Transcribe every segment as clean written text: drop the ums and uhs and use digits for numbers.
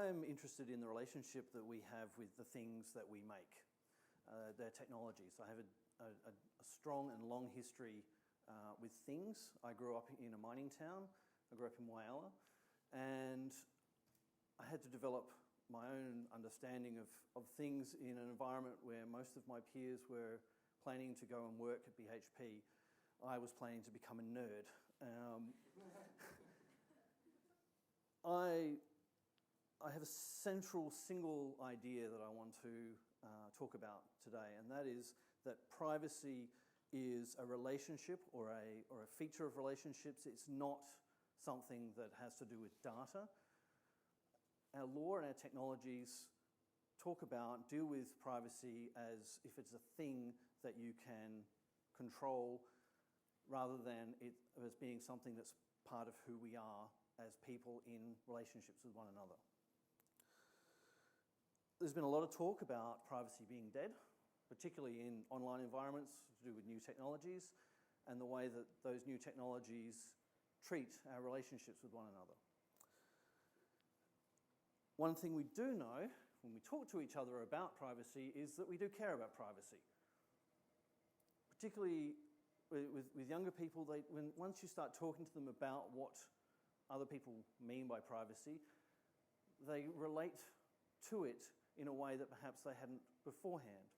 I'm interested in the relationship that we have with the things that we make, their technologies. I have a strong and long history with things. I grew up in a mining town. I grew up in Whyalla, and I had to develop my own understanding of things in an environment where most of my peers were planning to go and work at BHP. I was planning to become a nerd. I have a central single idea that I want to talk about today, and that is that privacy is a relationship or a feature of relationships. It's not something that has to do with data. Our law and our technologies deal with privacy as if it's a thing that you can control rather than it as being something that's part of who we are as people in relationships with one another. There's been a lot of talk about privacy being dead, particularly in online environments to do with new technologies and the way that those new technologies treat our relationships with one another. One thing we do know when we talk to each other about privacy is that we do care about privacy. Particularly with younger people, once you start talking to them about what other people mean by privacy, they relate to it in a way that perhaps they hadn't beforehand.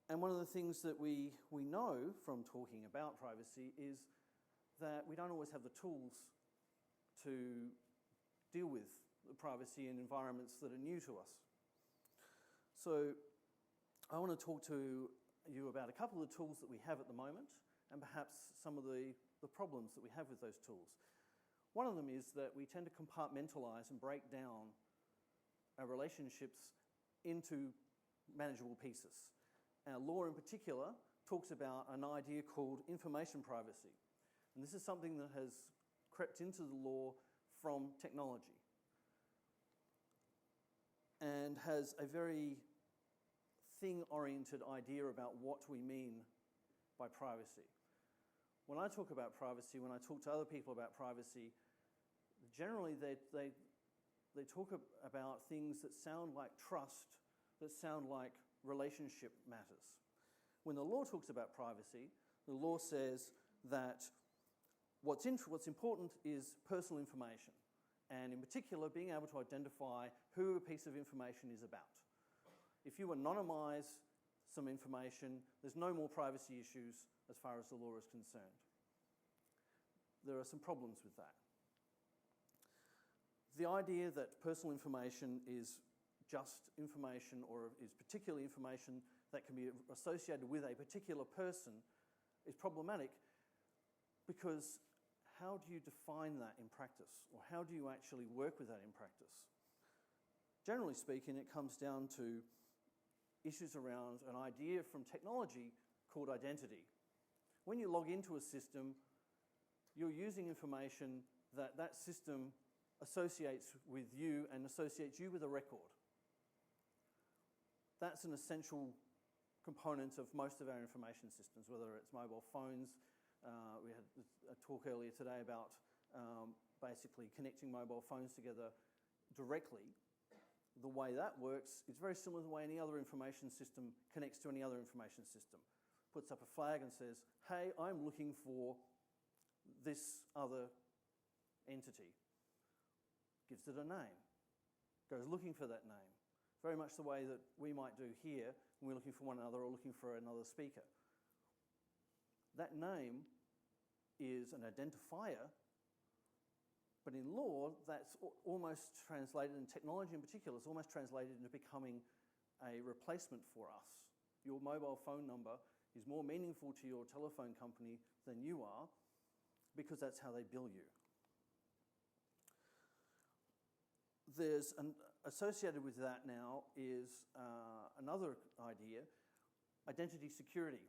And one of the things that we know from talking about privacy is that we don't always have the tools to deal with the privacy in environments that are new to us. So I want to talk to you about a couple of the tools that we have at the moment and perhaps some of the problems that we have with those tools. One of them is that we tend to compartmentalise and break down our relationships into manageable pieces. Our law in particular talks about an idea called information privacy. And this is something that has crept into the law from technology and has a very thing-oriented idea about what we mean by privacy. When I talk about privacy, when I talk to other people about privacy, generally they talk about things that sound like trust, that sound like relationship matters. When the law talks about privacy, the law says that what's important is personal information, and in particular being able to identify who a piece of information is about. If you anonymise some information, there's no more privacy issues as far as the law is concerned. There are some problems with that. The idea that personal information is just information or is particularly information that can be associated with a particular person is problematic because how do you define that in practice, or how do you actually work with that in practice? Generally speaking, it comes down to issues around an idea from technology called identity. When you log into a system, you're using information that system associates with you and associates you with a record. That's an essential component of most of our information systems, whether it's mobile phones. We had a talk earlier today about basically connecting mobile phones together directly. The way that works is very similar to the way any other information system connects to any other information system. Puts up a flag and says, hey, I'm looking for this other entity. Gives it a name. Goes looking for that name. Very much the way that we might do here when we're looking for one another or looking for another speaker. That name is an identifier, but in law, that's almost translated, in technology in particular, it's almost translated into becoming a replacement for us. Your mobile phone number is more meaningful to your telephone company than you are because that's how they bill you. Associated with that now is another idea, identity security.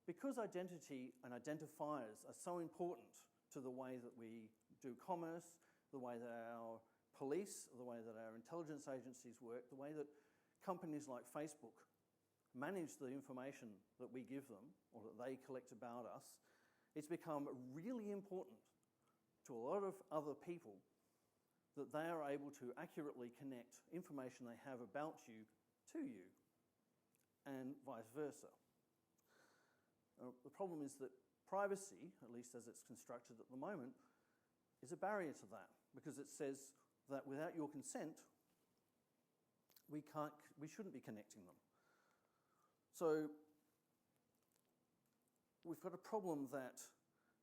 Because identity and identifiers are so important to the way that we do commerce, the way that our police, the way that our intelligence agencies work, the way that companies like Facebook manage the information that we give them or that they collect about us, it's become really important to a lot of other people that they are able to accurately connect information they have about you to you, and vice versa. The problem is that privacy, at least as it's constructed at the moment, is a barrier to that, because it says that without your consent, we shouldn't be connecting them. So we've got a problem that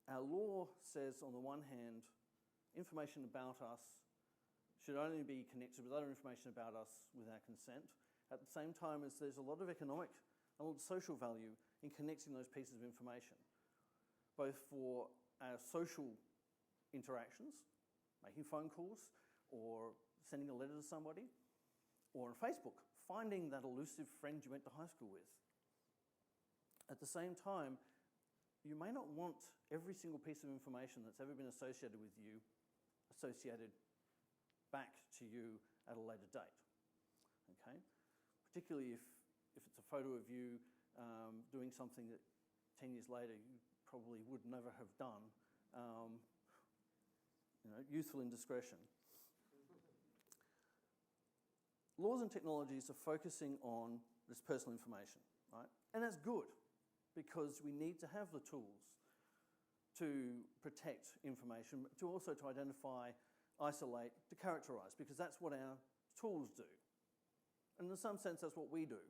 our law says, on the one hand, information about us should only be connected with other information about us with our consent, at the same time as there's a lot of economic and a lot of social value in connecting those pieces of information, both for our social interactions, making phone calls, or sending a letter to somebody, or on Facebook, finding that elusive friend you went to high school with. At the same time, you may not want every single piece of information that's ever been associated with you associated back to you at a later date, okay? Particularly if it's a photo of you doing something that 10 years later you probably would never have done, youthful indiscretion. Laws and technologies are focusing on this personal information, right? And that's good, because we need to have the tools to protect information, to identify, isolate, to characterize, because that's what our tools do. And in some sense, that's what we do.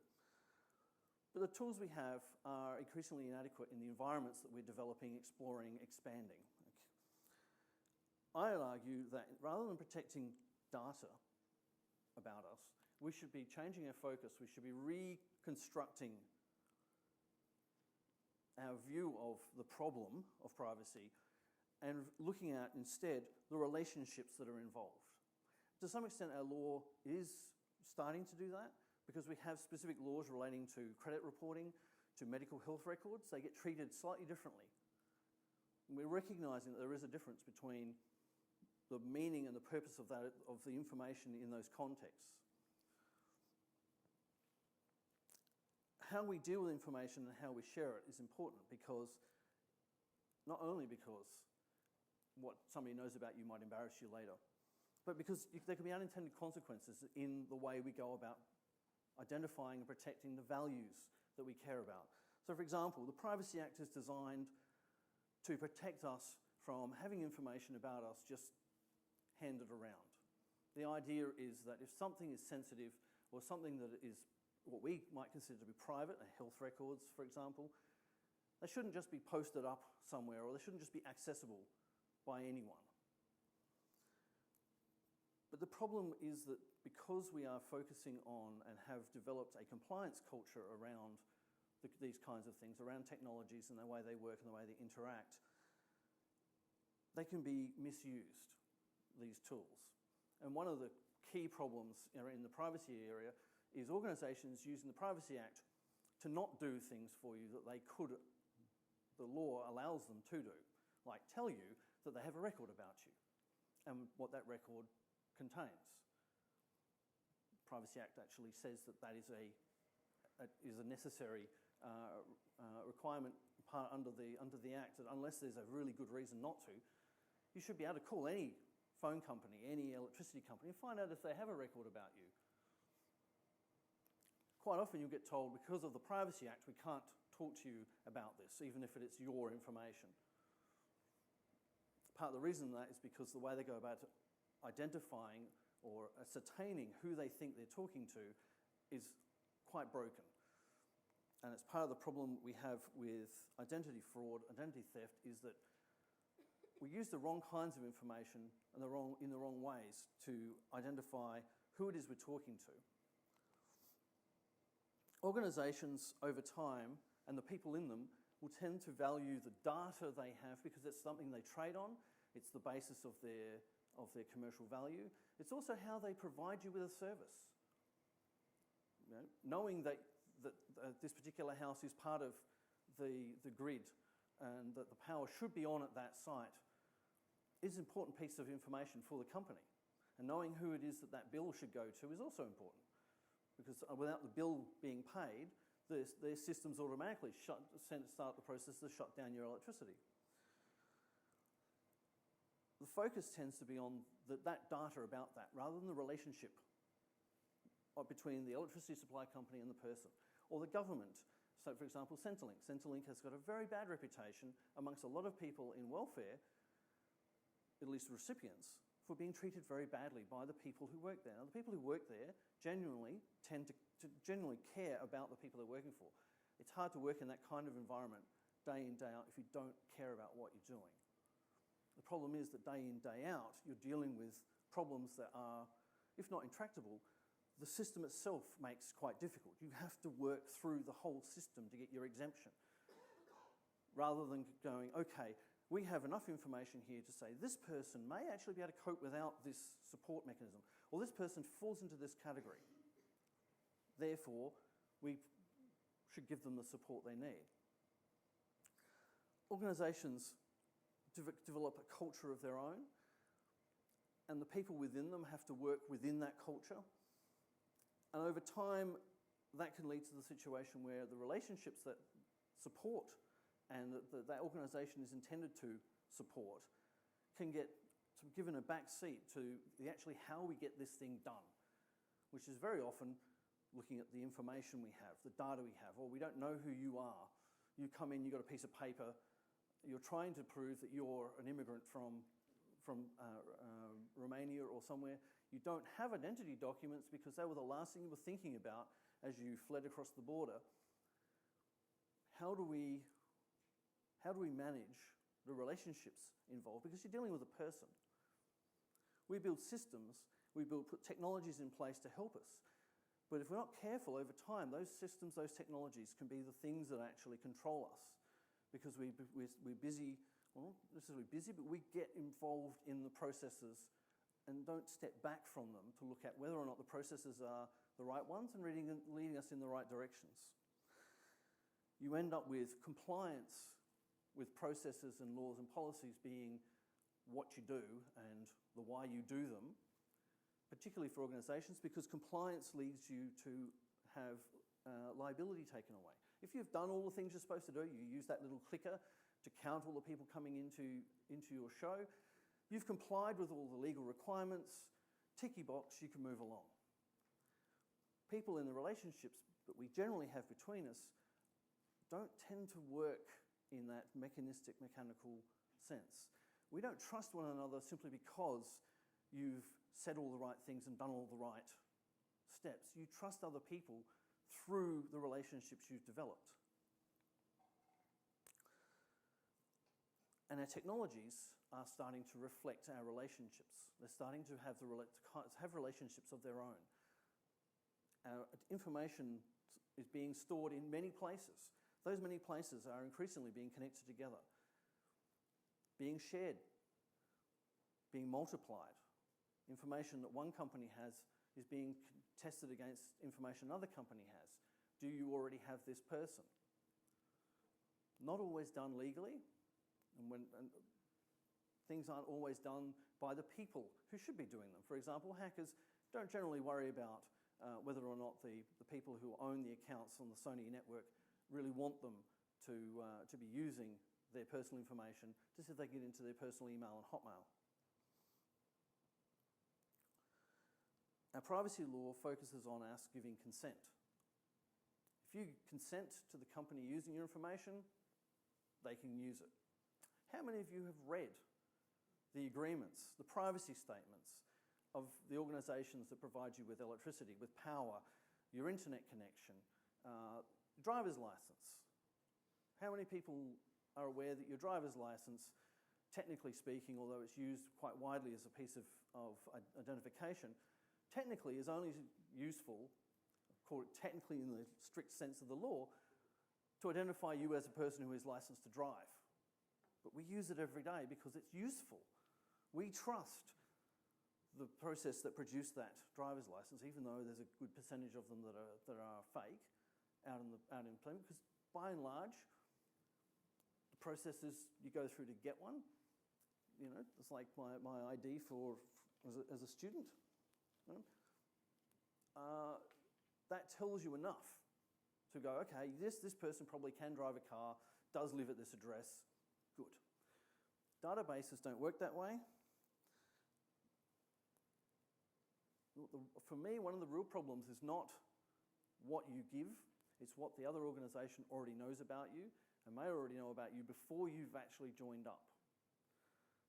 But the tools we have are increasingly inadequate in the environments that we're developing, exploring, expanding. I would argue that rather than protecting data about us, we should be changing our focus. We should be reconstructing our view of the problem of privacy and looking at instead the relationships that are involved. To some extent, our law is starting to do that, because we have specific laws relating to credit reporting, to medical health records. They get treated slightly differently. And we're recognising that there is a difference between the meaning and the purpose of the information in those contexts. How we deal with information and how we share it is important, because not only because what somebody knows about you might embarrass you later, but because there can be unintended consequences in the way we go about identifying and protecting the values that we care about. So, for example, the Privacy Act is designed to protect us from having information about us just handed around. The idea is that if something is sensitive, or something that is what we might consider to be private, health records, for example, they shouldn't just be posted up somewhere, or they shouldn't just be accessible by anyone. But the problem is that because we are focusing on and have developed a compliance culture around these kinds of things, around technologies and the way they work and the way they interact, they can be misused, these tools. And one of the key problems in the privacy area is organisations using the Privacy Act to not do things for you that the law allows them to do, like tell you that they have a record about you and what that record contains. The Privacy Act actually says that is a necessary requirement under the Act, that unless there's a really good reason not to, you should be able to call any phone company, any electricity company, and find out if they have a record about you. Quite often you'll get told, because of the Privacy Act, we can't talk to you about this, even if it's your information. Part of the reason that is because the way they go about identifying or ascertaining who they think they're talking to is quite broken. And it's part of the problem we have with identity fraud, identity theft, is that we use the wrong kinds of information in the wrong ways to identify who it is we're talking to. Organisations over time, and the people in them, will tend to value the data they have because it's something they trade on. It's the basis of their commercial value. It's also how they provide you with a service. Knowing that this particular house is part of the grid and that the power should be on at that site is an important piece of information for the company. And knowing who it is that bill should go to is also important, because without the bill being paid, their systems automatically start the process to shut down your electricity. the focus tends to be on that data about that, rather than the relationship between the electricity supply company and the person, or the government. So, for example, Centrelink. Centrelink has got a very bad reputation amongst a lot of people in welfare, at least recipients, for being treated very badly by the people who work there. Now, the people who work there genuinely tend to genuinely care about the people they're working for. It's hard to work in that kind of environment day in, day out if you don't care about what you're doing. The problem is that day in, day out, you're dealing with problems that are, if not intractable, the system itself makes quite difficult. You have to work through the whole system to get your exemption. Rather than going, okay, we have enough information here to say this person may actually be able to cope without this support mechanism, or this person falls into this category. Therefore, we should give them the support they need. Organisations develop a culture of their own, and the people within them have to work within that culture. And over time, that can lead to the situation where the relationships that support and that organisation is intended to support can get given a back seat to actually how we get this thing done, which is very often looking at the information we have, the data we have, or we don't know who you are. You come in, you've got a piece of paper, you're trying to prove that you're an immigrant from Romania or somewhere. You don't have identity documents because they were the last thing you were thinking about as you fled across the border. How do we manage the relationships involved? Because you're dealing with a person. We build systems, put technologies in place to help us. But if we're not careful over time, those systems, those technologies can be the things that actually control us. Because we're busy, well, not necessarily busy, but we get involved in the processes and don't step back from them to look at whether or not the processes are the right ones and leading us in the right directions. You end up with compliance with processes and laws and policies being what you do and the why you do them, particularly for organisations, because compliance leads you to have liability taken away. If you've done all the things you're supposed to do, you use that little clicker to count all the people coming into your show, you've complied with all the legal requirements, ticky box, you can move along. People in the relationships that we generally have between us don't tend to work in that mechanistic, mechanical sense. We don't trust one another simply because you've said all the right things and done all the right steps. You trust other people through the relationships you've developed. And our technologies are starting to reflect our relationships. They're starting to have relationships of their own. Our information is being stored in many places. Those many places are increasingly being connected together, being shared, being multiplied. Information that one company has is being tested against information another company has. Do you already have this person? Not always done legally, and things aren't always done by the people who should be doing them. For example, hackers don't generally worry about whether or not the people who own the accounts on the Sony network really want them to be using their personal information just if they get into their personal email and Hotmail. Our privacy law focuses on us giving consent. If you consent to the company using your information, they can use it. How many of you have read the agreements, the privacy statements of the organisations that provide you with electricity, with power, your internet connection, driver's licence? How many people are aware that your driver's licence, technically speaking, although it's used quite widely as a piece of identification, technically is only useful, call it technically in the strict sense of the law, to identify you as a person who is licensed to drive. But we use it every day because it's useful. We trust the process that produced that driver's license, even though there's a good percentage of them that are fake out in employment, because by and large, the processes you go through to get one, you know, it's like my ID as a student. You know, that tells you enough to go, okay, this person probably can drive a car, does live at this address, good. Databases don't work that way. For me, one of the real problems is not what you give, it's what the other organisation already knows about you and may already know about you before you've actually joined up.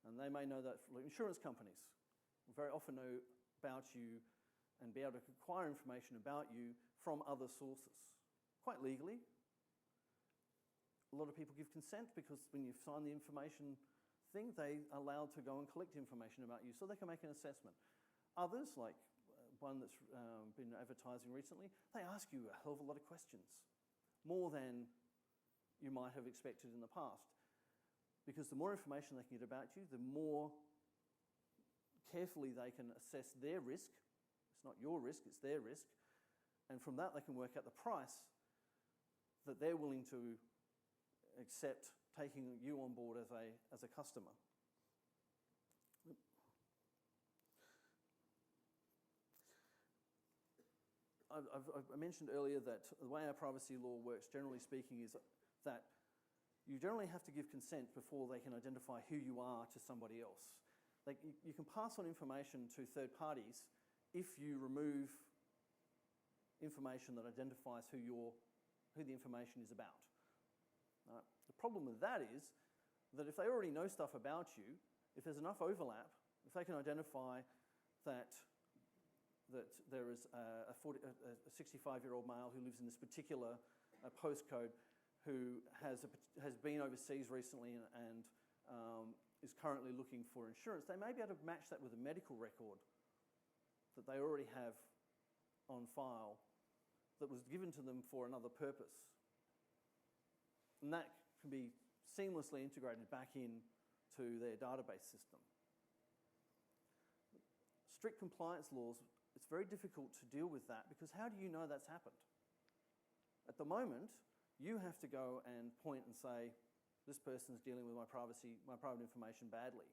And they may know that insurance companies very often know about you and be able to acquire information about you from other sources, quite legally. A lot of people give consent because when you sign the information thing, they are allowed to go and collect information about you so they can make an assessment. Others, like one that's been advertising recently, they ask you a hell of a lot of questions, more than you might have expected in the past. Because the more information they can get about you, the more carefully they can assess their risk. It's not your risk, it's their risk. And from that they can work out the price that they're willing to accept taking you on board as a customer. I mentioned earlier that the way our privacy law works, generally speaking, is that you generally have to give consent before they can identify who you are to somebody else. Like you can pass on information to third parties if you remove information that identifies who the information is about. The problem with that is that if they already know stuff about you, if there's enough overlap, if they can identify that there is a 65-year-old male who lives in this particular postcode who has been overseas recently and is currently looking for insurance, they may be able to match that with a medical record that they already have on file that was given to them for another purpose. And that can be seamlessly integrated back into their database system. Strict compliance laws, it's very difficult to deal with that because how do you know that's happened? At the moment, you have to go and point and say, this person's dealing with my private information badly.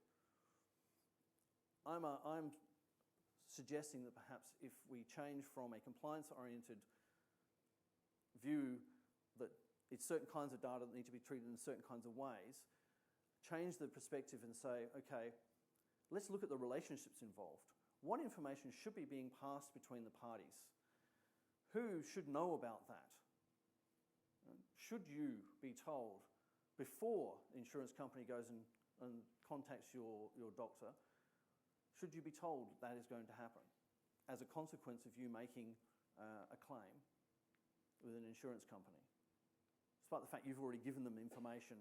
I'm suggesting that perhaps if we change from a compliance-oriented view that it's certain kinds of data that need to be treated in certain kinds of ways, change the perspective and say, okay, let's look at the relationships involved. What information should be being passed between the parties? Who should know about that? Should you be told before the insurance company goes and contacts your doctor, should you be told that is going to happen as a consequence of you making a claim with an insurance company? Despite the fact you've already given them information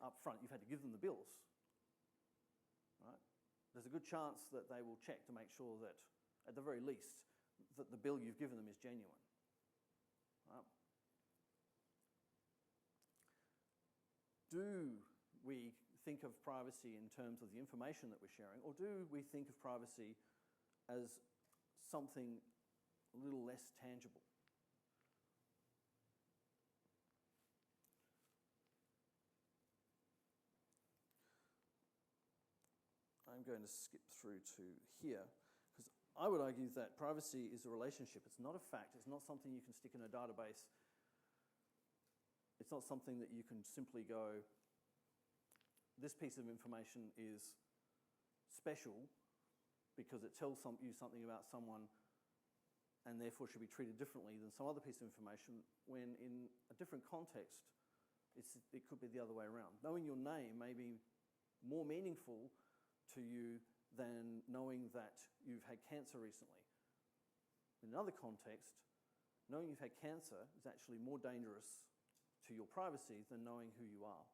up front, you've had to give them the bills, right? There's a good chance that they will check to make sure that, at the very least, that the bill you've given them is genuine. Right? Do we think of privacy in terms of the information that we're sharing, or do we think of privacy as something a little less tangible? I'm going to skip through to here, because I would argue that privacy is a relationship. It's not a fact. It's not something you can stick in a database. It's not something that you can simply go, this piece of information is special because it tells you something about someone and therefore should be treated differently than some other piece of information, when in a different context, it could be the other way around. Knowing your name may be more meaningful to you than knowing that you've had cancer recently. In another context, knowing you've had cancer is actually more dangerous to your privacy than knowing who you are.